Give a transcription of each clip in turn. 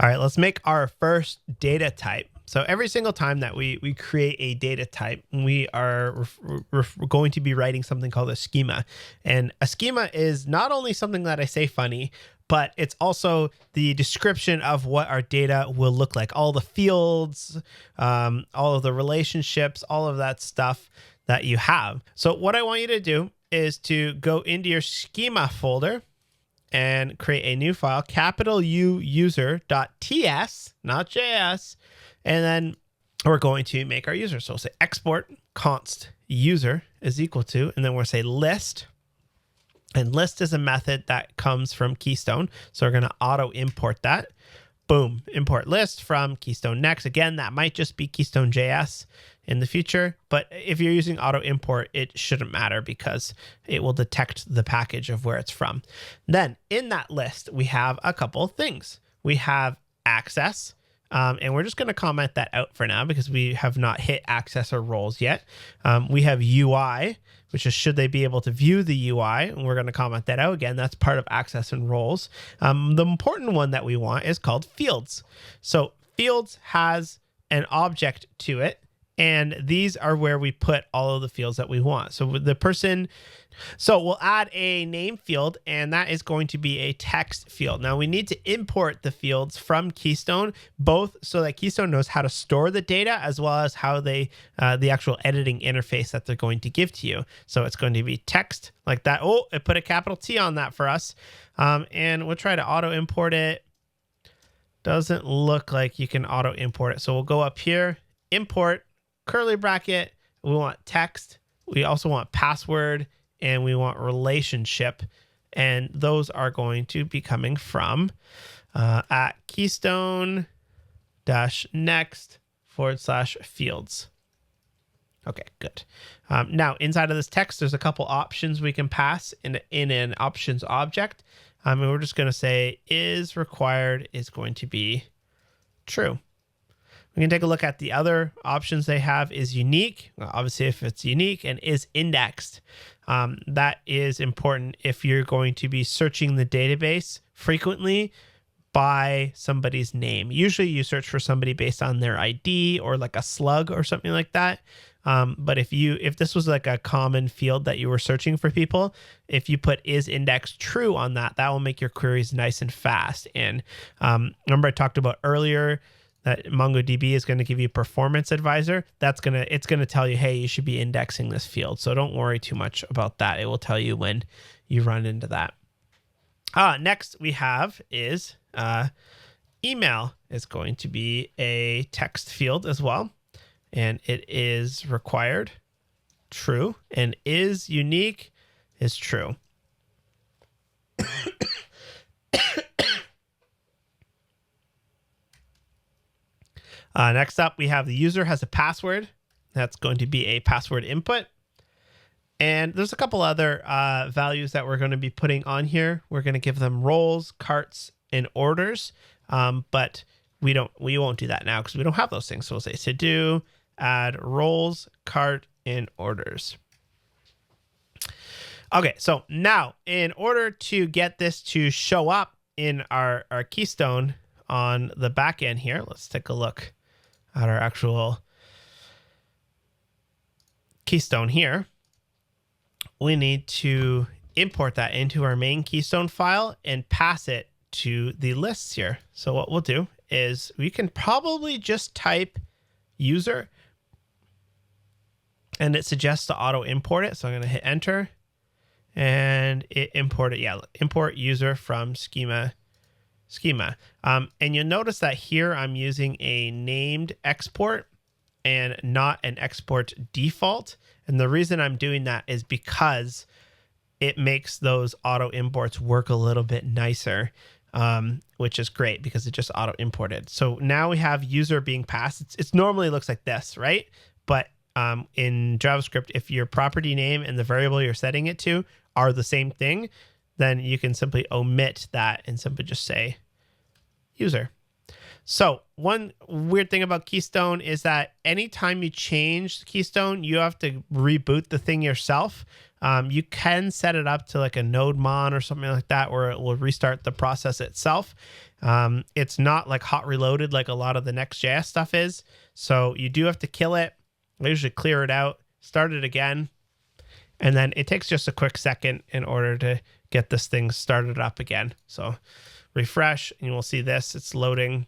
All right, let's make our first data type. So every single time that we create a data type, we are going to be writing something called a schema. And a schema is not only something that I say funny, but it's also the description of what our data will look like. All the fields, all of the relationships, all of that stuff that you have. So what I want you to do is to go into your schema folder and create a new file, capital U user.ts, not JS. And then we're going to make our user. So we'll say export const user is equal to, and then we'll say list. And list is a method that comes from Keystone. So we're going to auto import that. Boom, import list from Keystone Next. Again, that might just be Keystone JS in the future, but if you're using auto import, it shouldn't matter because it will detect the package of where it's from. Then in that list, we have a couple of things. We have access, and we're just going to comment that out for now because we have not hit access or roles yet. We have UI, which is should they be able to view the UI, and we're going to comment that out again. That's part of access and roles. The important one that we want is called fields. So fields has an object to it, and these are where we put all of the fields that we want. So the person, so we'll add a name field, and that is going to be a text field. Now we need to import the fields from Keystone, both so that Keystone knows how to store the data as well as how they, the actual editing interface that they're going to give to you. So it's going to be text like that. Oh, it put a capital T on that for us. And we'll try to auto import it. Doesn't look like you can auto import it. So we'll go up here, import, curly bracket, we want text, we also want password, and we want relationship, and those are going to be coming from at keystone-next/fields. Okay, good. Now inside of this text, there's a couple options we can pass in an options object, and we're just going to say is required is going to be true. We can take a look at the other options they have is unique. Well, obviously, if it's unique, and is indexed. That is important if you're going to be searching the database frequently by somebody's name. Usually you search for somebody based on their ID or like a slug or something like that. But if this was like a common field that you were searching for people, if you put is index true on that, that will make your queries nice and fast. And remember I talked about earlier that MongoDB is going to give you Performance Advisor. It's going to tell you, hey, you should be indexing this field. So don't worry too much about that. It will tell you when you run into that. Next we have is email is going to be a text field as well. And it is required, true, and is unique is true. Next up, we have the user has a password. That's going to be a password input. And there's a couple other values that we're going to be putting on here. We're going to give them roles, carts, and orders. But we won't do that now because we don't have those things. So we'll say to do, add roles, cart, and orders. Okay, so now in order to get this to show up in our Keystone on the back end here, let's take a look at our actual Keystone here. We need to import that into our main Keystone file and pass it to the lists here. So what we'll do is we can probably just type user and it suggests to auto import it. So I'm going to hit enter and it import it. Yeah, import user from schema. And you'll notice that here I'm using a named export and not an export default. And the reason I'm doing that is because it makes those auto imports work a little bit nicer, which is great because it just auto imported. So now we have user being passed. It normally looks like this, right? But in JavaScript, if your property name and the variable you're setting it to are the same thing, then you can simply omit that and simply just say user. So one weird thing about Keystone is that anytime you change Keystone, you have to reboot the thing yourself. You can set it up to like a node mon or something like that, where it will restart the process itself. It's not like hot reloaded like a lot of the Next.js stuff is. So you do have to kill it. I usually clear it out, start it again. And then it takes just a quick second in order to get this thing started up again. So refresh and you will see this, it's loading,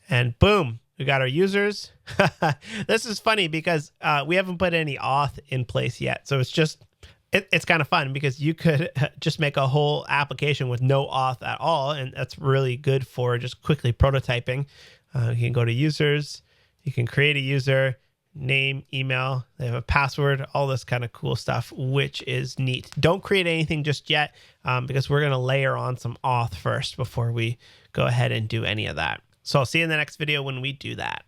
and boom, we got our users. This is funny because we haven't put any auth in place yet. So it's just, it's kind of fun because you could just make a whole application with no auth at all. And that's really good for just quickly prototyping. You can go to users, you can create a user, name, email, they have a password, all this kind of cool stuff, which is neat. Don't create anything just yet because we're going to layer on some auth first before we go ahead and do any of that. So I'll see you in the next video when we do that.